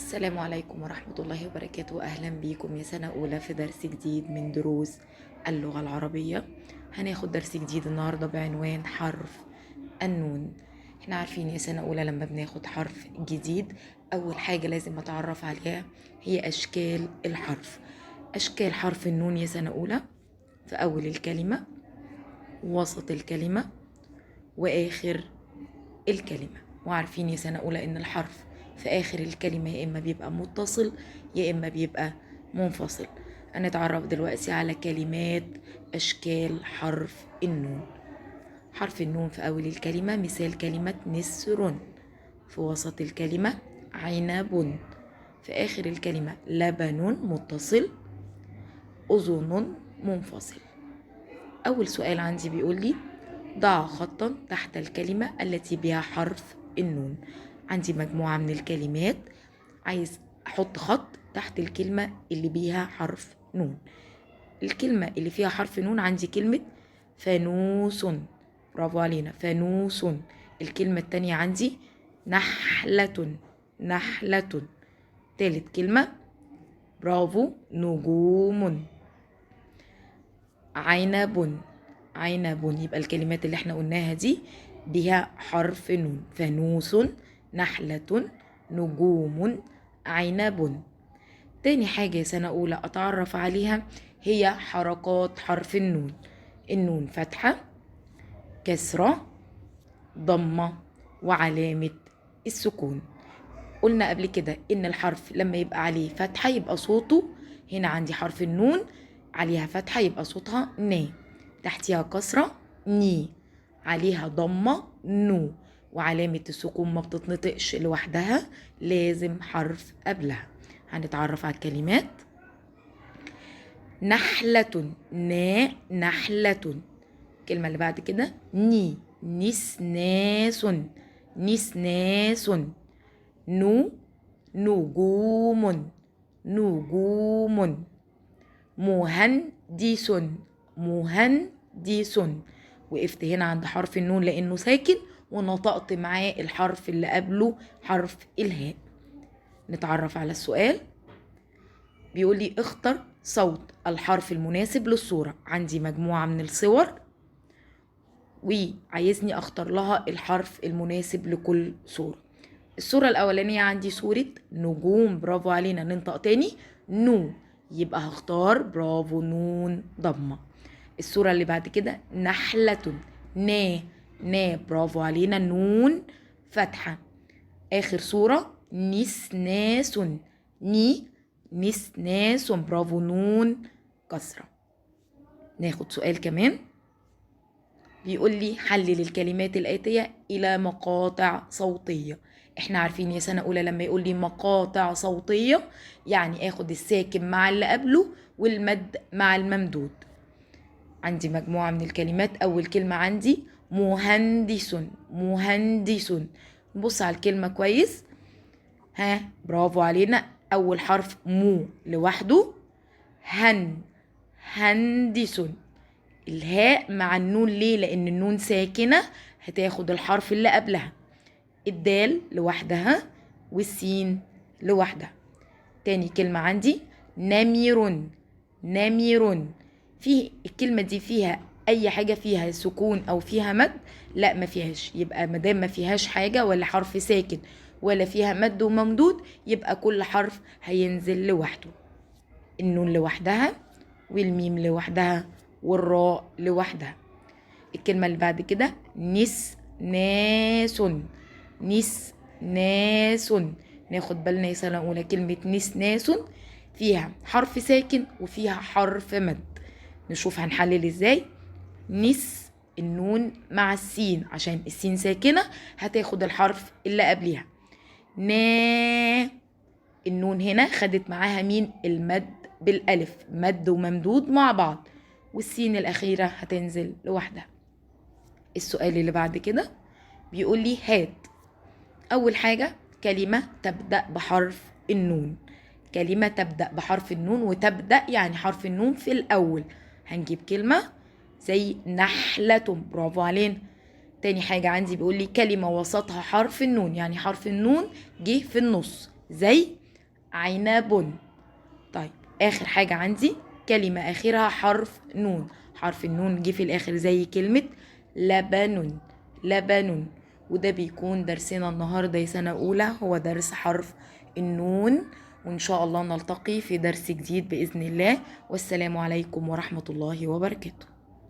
السلام عليكم ورحمة الله وبركاته. أهلا بيكم يا سنة أولى في درس جديد من دروس اللغة العربية. هناخد درس جديد النهاردة بعنوان حرف النون. احنا عارفين يا سنة أولى لما بناخد حرف جديد أول حاجة لازم أتعرف عليها هي أشكال الحرف. أشكال حرف النون يا سنة أولى في أول الكلمة، وسط الكلمة، وآخر الكلمة. وعارفين يا سنة أولى إن الحرف في آخر الكلمة يا إما بيبقى متصل يا إما بيبقى منفصل. هنتعرف دلوقتي على كلمات أشكال حرف النون. حرف النون في أول الكلمة مثال كلمة نسر، في وسط الكلمة عنب، في آخر الكلمة لبن متصل، أذن منفصل. أول سؤال عندي بيقول لي ضع خطا تحت الكلمة التي بها حرف النون. عندي مجموعة من الكلمات، عايز أحط خط تحت الكلمة اللي بيها حرف نون. الكلمة اللي فيها حرف نون عندي كلمة فانوس، برافو علينا، فانوس. الكلمة التانية عندي نحلة، نحلة. تالت كلمة برافو نجوم، عنب، عنب. يبقى الكلمات اللي احنا قلناها دي بها حرف نون، فانوس، نحلة، نجوم، عنب. تاني حاجة يا سنة أولى أتعرف عليها هي حركات حرف النون. النون فتحة، كسرة، ضمة، وعلامة السكون. قلنا قبل كده إن الحرف لما يبقى عليه فتحة يبقى صوته، هنا عندي حرف النون عليها فتحة يبقى صوتها ن، تحتها كسرة ني، عليها ضمة نو، وعلامة السكون ما بتتنطقش لوحدها، لازم حرف قبلها. هنتعرف على الكلمات. نحلة، نا نحلة. الكلمة اللي بعد كده ني، نسناس، نسناس. نو، نجوم، نجوم. مهندس، مهندس. وقفت هنا عند حرف النون لأنه ساكن ونطقت معاه الحرف اللي قبله حرف الهاء. نتعرف على السؤال. بيقول لي اختر صوت الحرف المناسب للصورة. عندي مجموعة من الصور وعايزني اختار لها الحرف المناسب لكل صورة. الصورة الأولانية عندي صورة نجوم، برافو علينا، ننطق تاني نو، يبقى هختار برافو نون ضمة. الصورة اللي بعد كده نحلة، نا، نا، برافو علينا، نون فتحة. آخر صورة نسناس، ني، نسناس، برافو نون كسرة. ناخد سؤال كمان. بيقول لي حلل الكلمات الآتية إلى مقاطع صوتية. احنا عارفين يا سنة أولى لما يقول لي مقاطع صوتية يعني اخد الساكن مع اللي قبله والمد مع الممدود. عندي مجموعة من الكلمات. أول كلمة عندي مهندس، مهندس. نبص على الكلمة كويس، ها برافو علينا، أول حرف مو لوحده، هندس. الهاء مع النون ليه؟ لأن النون ساكنة هتاخد الحرف اللي قبلها. الدال لوحدها والسين لوحدها. تاني كلمة عندي نمر، نمر. في الكلمة دي فيها أي حاجة فيها سكون أو فيها مد؟ لا ما فيهاش. يبقى مادام ما فيهاش حاجة ولا حرف ساكن ولا فيها مد وممدود يبقى كل حرف هينزل لوحده. النون لوحدها والميم لوحدها والراء لوحدها. الكلمة اللي بعد كده نسناس، نسناس. ناخد بالنا يا سنة أولى كلمة نسناس فيها حرف ساكن وفيها حرف مد. نشوف هنحلل ازاي. نس، النون مع السين عشان السين ساكنة هتاخد الحرف اللي قبلها. نا، النون هنا خدت معاها مين؟ المد بالألف، مد وممدود مع بعض، والسين الأخيرة هتنزل لوحدها. السؤال اللي بعد كده بيقول لي هات أول حاجة كلمة تبدأ بحرف النون. كلمة تبدأ بحرف النون، وتبدأ يعني حرف النون في الأول. هنجيب كلمة زي نحلة، برافو علينا. تاني حاجة عندي بيقول لي كلمة وسطها حرف النون، يعني حرف النون جه في النص، زي عنب. طيب آخر حاجة عندي كلمة آخرها حرف نون. حرف النون جه في الآخر زي كلمة لبن. لبن. وده بيكون درسنا النهاردة يا سنة أولى، هو درس حرف النون. وإن شاء الله نلتقي في درس جديد بإذن الله. والسلام عليكم ورحمة الله وبركاته.